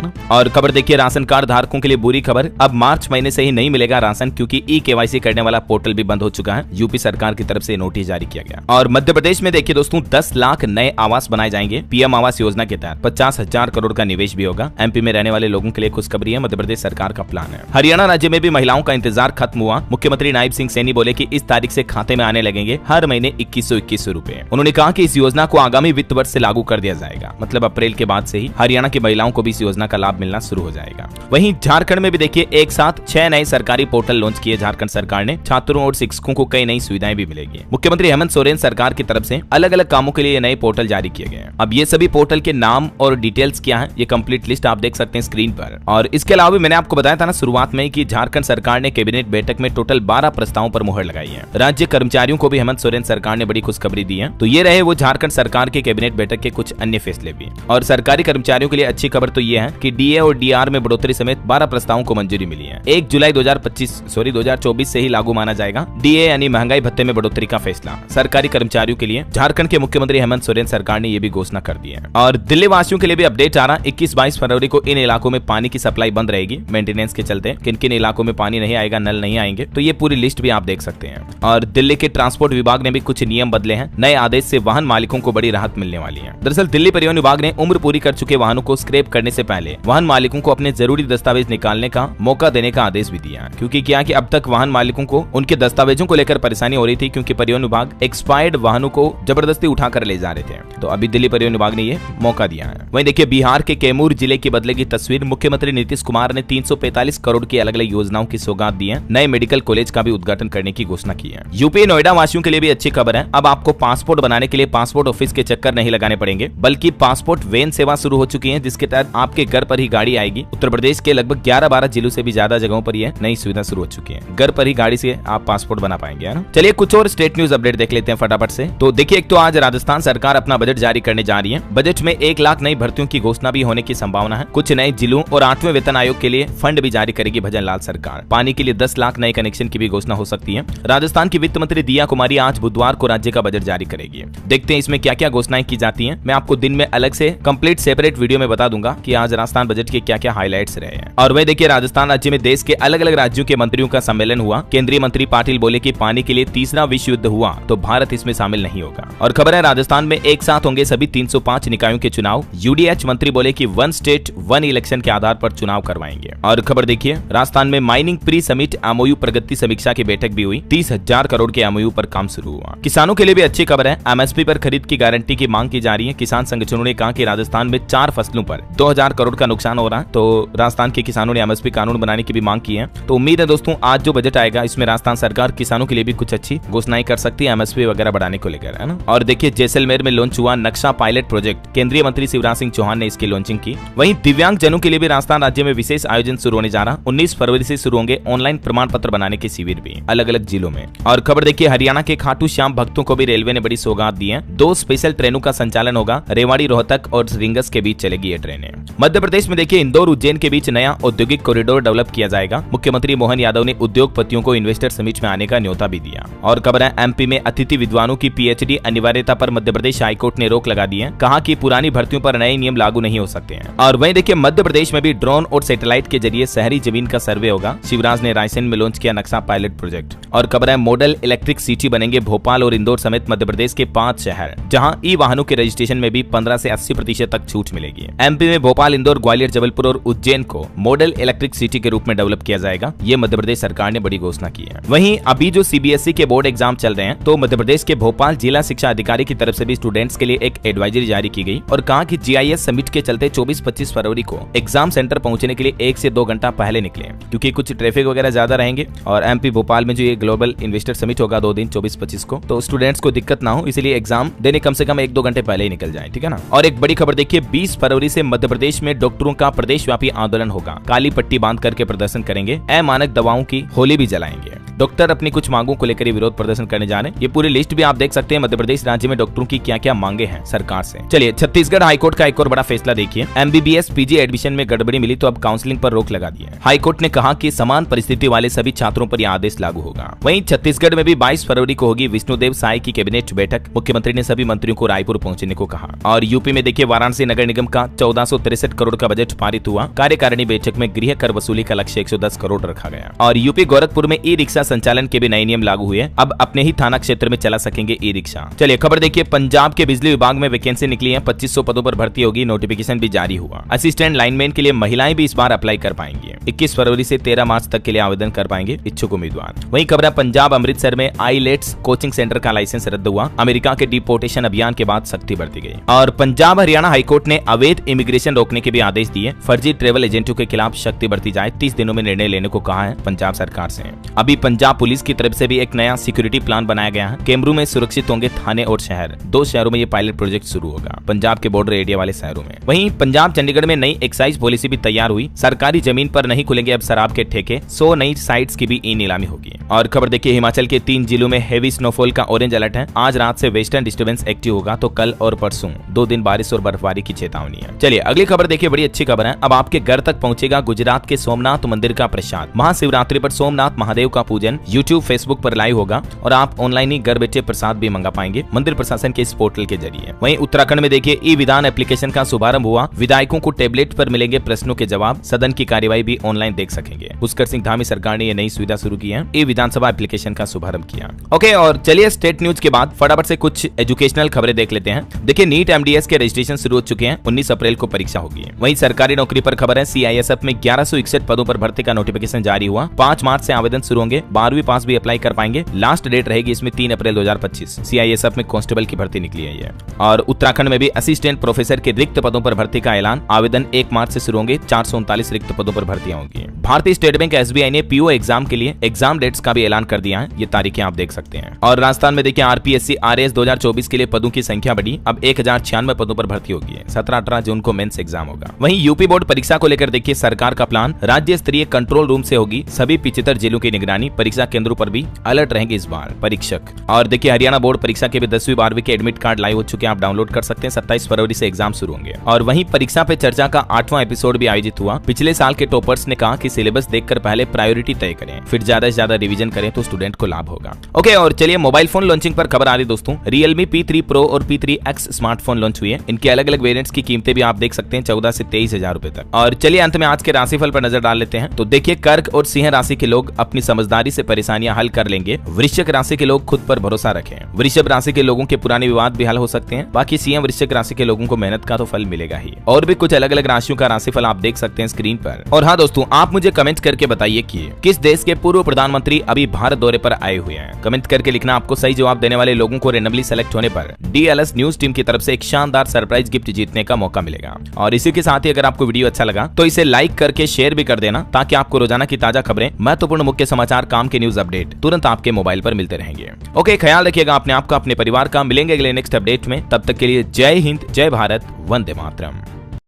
ना। और खबर देखिए, राशन कार्ड धारकों के लिए बुरी खबर, अब मार्च महीने से ही नहीं मिलेगा राशन, क्योंकि ई-केवाईसी करने वाला पोर्टल भी बंद हो चुका है। यूपी सरकार की तरफ से नोटिस जारी किया गया। और मध्य प्रदेश में देखिए दोस्तों, 10 लाख नए आवास बनाए जाएंगे। पीएम आवास योजना के तहत 50,000 करोड़ का निवेश भी होगा। एमपी में रहने वाले लोगों के लिए खुशखबरी है, मध्य प्रदेश सरकार का प्लान है। हरियाणा राज्य में भी महिलाओं का इंतजार खत्म हुआ। मुख्यमंत्री नायब सिंह सैनी बोले कि इस तारीख से खाते में आने लगेंगे हर महीने 2121 रुपए। उन्होंने कहा कि इस योजना को आगामी वित्त वर्ष से लागू कर दिया जाएगा, मतलब अप्रैल के बाद से ही हरियाणा की महिलाओं को भी इस योजना का लाभ मिलना शुरू हो जाएगा। वहीं झारखंड में भी देखिए एक साथ 6 नए सरकारी पोर्टल लॉन्च किए झारखंड सरकार ने। छात्रों और शिक्षकों को कई नई सुविधाएं भी मिलेगी। मुख्यमंत्री हेमंत सोरेन सरकार की तरफ से अलग अलग कामों के लिए ये नए पोर्टल जारी किए गए। अब ये सभी पोर्टल के नाम और डिटेल्स क्या है, ये कंप्लीट लिस्ट आप देख सकते हैं स्क्रीन पर। और इसके अलावा भी मैंने आपको बताया था ना शुरुआत में कि झारखंड सरकार ने कैबिनेट बैठक में टोटल 12 प्रस्तावों पर मुहर लगाई है। राज्य कर्मचारियों को भी हेमंत सोरेन सरकार ने बड़ी खुशखबरी दी है। तो ये रहे वो झारखंड सरकार के कैबिनेट बैठक के कुछ अन्य फैसले भी। और सरकारी कर्मचारियों के लिए अच्छी खबर तो ये है कि डीए और डीआर में बढ़ोतरी समेत 12 प्रस्तावों को मंजूरी मिली है। 1 जुलाई 2024 से ही लागू माना जाएगा डीए यानी महंगाई भत्ते में बढ़ोतरी का फैसला सरकारी कर्मचारियों के लिए। झारखंड के मुख्यमंत्री हेमंत सोरेन सरकार ने ये भी घोषणा कर दी है। और दिल्ली वासियों के लिए भी अपडेट आ रहा, 21-22 फरवरी को इन इलाकों में पानी की सप्लाई बंद रहेगी मेंटेनेंस के चलते। किन किन इलाकों में पानी नहीं आएगा, नल नहीं आएंगे, तो ये पूरी लिस्ट भी आप देख सकते हैं। और दिल्ली के ट्रांसपोर्ट विभाग ने भी कुछ नियम बदले हैं। नए आदेश से वाहन मालिकों को बड़ी राहत मिलने वाली है। दरअसल दिल्ली परिवहन विभाग ने उम्र पूरी कर चुके वाहनों को स्क्रैप करने से पहले वाहन मालिकों को अपने जरूरी दस्तावेज निकालने का मौका देने का आदेश भी दिया है। क्योंकि क्या कि अब तक वाहन मालिकों को उनके दस्तावेजों को लेकर परेशानी हो रही थी, क्योंकि परिवहन विभाग एक्सपायर्ड वाहनों को जबरदस्ती उठाकर ले जा रहे थे। तो अभी दिल्ली परिवहन विभाग ने ये मौका दिया है। वहीं देखिए बिहार के कैमूर जिले की बदलेगी तस्वीर। मुख्यमंत्री नीतीश कुमार ने 345 करोड़ की अलग अलग योजनाओं की सौगात दी है। नए मेडिकल कॉलेज का भी उद्घाटन करने की घोषणा की है। यूपी नोएडा वासियों के लिए भी अच्छी खबर है। अब आपको पासपोर्ट बनाने के लिए पासपोर्ट ऑफिस के चक्कर नहीं लगाने पड़ेंगे, बल्कि पासपोर्ट वैन सेवा शुरू हो चुकी है, जिसके तहत आपके घर पर ही गाड़ी आएगी। उत्तर प्रदेश के लगभग 11-12 जिलों से भी ज्यादा जगहों पर यह नई सुविधा शुरू हो चुकी है। घर पर ही गाड़ी से आप पासपोर्ट बना पाएंगे, है ना। चलिए कुछ और स्टेट न्यूज अपडेट देख लेते हैं फटाफट से। तो देखिए एक तो आज राजस्थान सरकार अपना बजट जारी करने जा रही है। बजट में 1 लाख नई भर्तियों की घोषणा भी होने की संभावना है। कुछ नए जिलों और 8वें वेतन आयोग के लिए फंड भी जारी करेगी भजन लाल सरकार। पानी के लिए 10 लाख नए कनेक्शन की भी घोषणा हो सकती है। राजस्थान की वित्त मंत्री दिया कुमारी आज बुधवार को राज्य का बजट जारी करेगी। देखते हैं इसमें क्या क्या घोषणाएं की जाती हैं। मैं आपको दिन में अलग से कंप्लीट सेपरेट वीडियो में बता दूंगा कि आज राजस्थान बजट के क्या क्या हाईलाइट्स रहे हैं। और वही देखिए राजस्थान राज्य में देश के अलग अलग राज्यों के मंत्रियों का सम्मेलन हुआ। केंद्रीय मंत्री पाटिल बोले कि पानी के लिए तीसरा विश्व युद्ध हुआ तो भारत इसमें शामिल नहीं होगा। और खबर है राजस्थान में एक साथ होंगे सभी 305 निकायों के चुनाव। यूडीएच मंत्री बोले कि 1 स्टेट 1 इलेक्शन के आधार पर चुनाव करवाएंगे। और खबर देखिए राजस्थान में माइनिंग प्री समिट एमओयू प्रगति समीक्षा की बैठक भी हुई। 30,000 करोड़ के एमओयू पर काम शुरू हुआ। किसानों के लिए भी अच्छी खबर है। एमएसपी पर खरीद की गारंटी की मांग की जा रही है। किसान संगठनों ने कहा कि राजस्थान में 4 फसलों पर 2000 करोड़ का नुकसान हो रहा है, तो राजस्थान के किसानों ने एमएसपी कानून बनाने की भी मांग की है। तो उम्मीद है दोस्तों आज जो बजट आएगा इसमें राजस्थान सरकार किसानों के लिए भी कुछ अच्छी घोषणाएं कर सकती है एमएसपी वगैरह बढ़ाने को लेकर, है ना। और देखिए जैसलमेर में लॉन्च हुआ नक्शा पायलट प्रोजेक्ट। केंद्रीय मंत्री शिवराज सिंह चौहान ने इसकी लॉन्चिंग की। वहीं दिव्यांग जनों के लिए भी राजस्थान राज्य में विशेष आयोजन शुरू होने जा रहा। 19 फरवरी से शुरू होंगे ऑनलाइन प्रमाण पत्र बनाने के शिविर भी अलग अलग जिलों में। और खबर देखिए हरियाणा के खाटू श्याम भक्तों को भी रेलवे ने बड़ी सौगात दी है। 2 स्पेशल ट्रेनों का संचालन होगा। रेवाड़ी रोहतक और रिंगस के बीच चलेगी ये ट्रेनें। मध्य प्रदेश में देखिए इंदौर उज्जैन के बीच नया औद्योगिक कॉरिडोर डेवलप किया जाएगा। मुख्यमंत्री मोहन यादव ने उद्योगपतियों को इन्वेस्टर समिट में आने का न्योता भी दिया। और खबर है एमपी में अतिथि विद्वानों की पीएचडी अनिवार्यता पर मध्य प्रदेश हाईकोर्ट ने रोक लगा दी है। कहा कि पुरानी भर्तियों पर नए नियम लागू नहीं हो सकते हैं। और वहीं देखिए मध्य प्रदेश में भी ड्रोन और सैटेलाइट के जरिए शहरी जमीन का सर्वे होगा। शिवराज ने रायसेन में लॉन्च किया नक्शा पायलट प्रोजेक्ट। और खबर है मॉडल इलेक्ट्रिक सिटी बनेंगे भोपाल और इंदौर समेत मध्य प्रदेश के 5 शहर, जहां ई वाहनों के रजिस्ट्रेशन में भी 15 से 80% तक छूट मिलेगी। एमपी में भोपाल, इंदौर, ग्वालियर, जबलपुर और उज्जैन को मॉडल इलेक्ट्रिक सिटी के रूप में डेवलप किया जाएगा। ये मध्य प्रदेश सरकार ने बड़ी घोषणा की है। वहीं अभी जो सीबीएसई के बोर्ड एग्जाम चल रहे हैं, तो मध्य प्रदेश के भोपाल जिला शिक्षा अधिकारी की तरफ से भी स्टूडेंट्स के लिए एक एडवाइजरी जारी की गई और कहा कि जीआईएस समिट के चलते 24-25 फरवरी को एग्जाम सेंटर पहुंचने के लिए 1 से 2 घंटा पहले निकले, क्योंकि कुछ ट्रैफिक वगैरह ज्यादा रहेंगे। और एमपी भोपाल में जो ये ग्लोबल इन्वेस्टर समिट होगा 2 दिन 24-25 को, तो स्टूडेंट्स को दिक्कत ना हो इसलिए एग्जाम देने कम से कम 1-2 घंटे पहले ही निकल जाए, ठीक है ना। और एक बड़ी खबर देखिए 20 फरवरी से मध्य प्रदेश में डॉक्टरों का प्रदेश व्यापी आंदोलन होगा। काली पट्टी बांध करके प्रदर्शन करेंगे। देखिए अमानक दवाओं की होली भी जलाएंगे। डॉक्टर अपनी कुछ मांगों को लेकर विरोध प्रदर्शन करने जा रहे हैं। ये पूरी लिस्ट भी आप देख सकते हैं मध्य प्रदेश राज्य में डॉक्टरों की क्या क्या मांगे हैं सरकार से। चलिए छत्तीसगढ़ हाईकोर्ट का एक और बड़ा फैसला देखिए। MBBS PG एडमिशन में गड़बड़ी मिली तो अब काउंसलिंग पर रोक लगा दी है। हाईकोर्ट ने कहा कि समान परिस्थिति वाले सभी छात्रों पर यह आदेश लागू होगा। वहीं छत्तीसगढ़ में भी 22 फरवरी को होगी विष्णुदेव साय की कैबिनेट बैठक। मुख्यमंत्री ने सभी मंत्रियों को रायपुर पहुंचने को कहा। और यूपी में देखिए वाराणसी नगर निगम का 1463 करोड़ का बजट पारित हुआ। कार्यकारिणी बैठक में गृह कर वसूली का लक्ष्य 110 करोड़ रखा गया। और यूपी गोरखपुर में ई रिक्शा संचालन के भी नए नियम लागू हुए। अब अपने ही थाना क्षेत्र में चला सकेंगे ई रिक्शा। चलिए खबर देखिए, पंजाब के बिजली विभाग में वैकेंसी निकली है। 2500 पदों पर भर्ती होगी। नोटिफिकेशन भी जारी हुआ। असिस्टेंट लाइनमैन के लिए महिलाएं भी इस बार अप्लाई कर पाएंगी। 21 फरवरी से 13 मार्च तक के लिए आवेदन कर पाएंगे इच्छुक उम्मीदवार। वहीं खबर है पंजाब अमृतसर में आईलेट्स कोचिंग सेंटर का लाइसेंस रद्द हुआ। अमेरिका के डिपोर्टेशन अभियान के बाद सख्ती बढ़ती गई। और पंजाब हरियाणा हाईकोर्ट ने अवैध इमिग्रेशन रोकने के भी आदेश दिए। फर्जी ट्रेवल एजेंटों के खिलाफ सख्ती बढ़ती जाए। 30 दिनों में निर्णय लेने को कहा है पंजाब सरकार से। अभी पंजाब पुलिस की तरफ से भी एक नया सिक्योरिटी प्लान बनाया गया है। कैमरू में सुरक्षित होंगे थाने और शहर। 2 शहरों में ये पायलट प्रोजेक्ट शुरू होगा, पंजाब के बॉर्डर एरिया वाले शहरों में। वहीं पंजाब चंडीगढ़ में नई एक्साइज पॉलिसी भी तैयार हुई। सरकारी जमीन पर नहीं खुलेंगे अब शराब के ठेके। 100 नई साइट्स की भी ई नीलामी होगी। और खबर देखिए, हिमाचल के 3 जिलों में हेवी स्नोफॉल का ऑरेंज अलर्ट है। आज रात से वेस्टर्न डिस्टर्बेंस एक्टिव होगा तो कल और परसों 2 दिन बारिश और बर्फबारी की चेतावनी है। चलिए अगली खबर देखिए, बड़ी अच्छी खबर है। अब आपके घर तक पहुंचेगा गुजरात के सोमनाथ मंदिर का प्रसाद। महाशिवरात्रि पर सोमनाथ महादेव का पूजन यूट्यूब फेसबुक पर लाइव होगा और आप ऑनलाइन ही घर बैठे प्रसाद भी मंगा पाएंगे मंदिर प्रशासन के इस पोर्टल के जरिए। वहीं उत्तराखंड में देखिए ई विधान एप्लीकेशन का शुभारंभ हुआ। विधायकों को टेबलेट पर मिलेंगे प्रश्नों के जवाब। सदन की कार्यवाही भी ऑनलाइन देख सकेंगे। पुष्कर सिंह धामी सरकार ने ये नई सुविधा शुरू की है। ई विधानसभा एप्लीकेशन का शुभारंभ किया। ओके, और चलिए स्टेट न्यूज के बाद फटाफट से कुछ एजुकेशनल खबरें देख लेते हैं। देखिए नीट MDS के रजिस्ट्रेशन शुरू हो चुके हैं। 19 अप्रैल को परीक्षा होगी। वहीं सरकारी नौकरी पर खबर है। CISF में 1161 पदों पर भर्ती का नोटिफिकेशन जारी हुआ। 5 मार्च से आवेदन शुरू होंगे। 12वीं पास भी अप्लाई कर पाएंगे। लास्ट डेट रहेगी इसमें 3 अप्रैल 2025। CISF में कांस्टेबल की भर्ती निकली है ये। और उत्तराखंड में भी असिस्टेंट प्रोफेसर के रिक्त पदों पर भर्ती का ऐलान। आवेदन 1 मार्च से शुरू होंगे। 439 रिक्त पदों पर भर्तियां होंगी। भारतीय स्टेट बैंक SBI ने PO एग्जाम के लिए एग्जाम डेट्स का भी ऐलान कर दिया है। ये तारीखें आप देख सकते हैं। और राजस्थान में देखिए RPSC RAS 2024 के लिए पदों की संख्या बढ़ी। अब 1096 पदों पर भर्ती होगी। 17-18 जून को मेंस एग्जाम होगा। वहीं यूपी बोर्ड परीक्षा को लेकर देखिए सरकार का प्लान। राज्य स्तरीय कंट्रोल रूम से होगी सभी 75 जिलों की निगरानी। परीक्षा केंद्रों पर भी अलर्ट रहेंगे इस बार परीक्षक। और देखिए हरियाणा बोर्ड परीक्षा के भी 10वीं 12वीं के एडमिट कार्ड लाइव हो चुके हैं। आप डाउनलोड कर सकते हैं। 27 फरवरी से एग्जाम शुरू होंगे। और वहीं परीक्षा पे चर्चा का 8वां एपिसोड भी आयोजित हुआ। पिछले साल के टॉपर्स ने कहा कि सिलेबस देखकर पहले प्रायोरिटी तय करें, फिर ज्यादा से ज्यादा रिवीजन करें तो स्टूडेंट को लाभ होगा। ओके, और चलिए मोबाइल फोन लॉन्चिंग पर खबर आ रही दोस्तों। Realme P3 Pro और P3X स्मार्टफोन लॉन्च हुए हैं। इनके अलग अलग वेरिएंट्स की कीमतें भी आप देख सकते हैं 14 से 23 हजार रुपए तक। और चलिए अंत में आज के राशिफल पर नजर डाल लेते हैं। तो देखिए कर्क और सिंह राशि के लोग अपनी समझदारी से परेशानियां हल कर लेंगे। वृश्चिक राशि के लोग खुद पर भरोसा रखें। वृषभ राशि के लोगों के पुराने विवाद भी हल हो सकते हैं। बाकी सिंह वृश्चिक राशि के लोगों को मेहनत का तो फल मिलेगा ही। और भी कुछ अलग अलग राशियों का राशिफल आप देख सकते हैं स्क्रीन पर। और हाँ दोस्तों, आप मुझे कमेंट करके बताइए कि किस देश के पूर्व प्रधानमंत्री अभी भारत दौरे पर आए हुए हैं। कमेंट करके लिखना। आपको सही जवाब देने वाले लोगों को रेंडमली सेलेक्ट होने पर DLS न्यूज टीम की तरफ से एक शानदार सरप्राइज गिफ्ट जीतने का मौका मिलेगा। और इसी के साथ ही अगर आपको वीडियो अच्छा लगा तो इसे लाइक करके शेयर भी कर देना, ताकि आपको रोजाना की ताजा खबरें, महत्वपूर्ण मुख्य समाचार, काम के न्यूज अपडेट तुरंत आपके मोबाइल पर मिलते रहेंगे। ओके, ख्याल रखिएगा अपने आप का, अपने परिवार का। मिलेंगे अगले नेक्स्ट अपडेट में। तब तक के लिए जय हिंद, जय भारत, वंदे मातरम।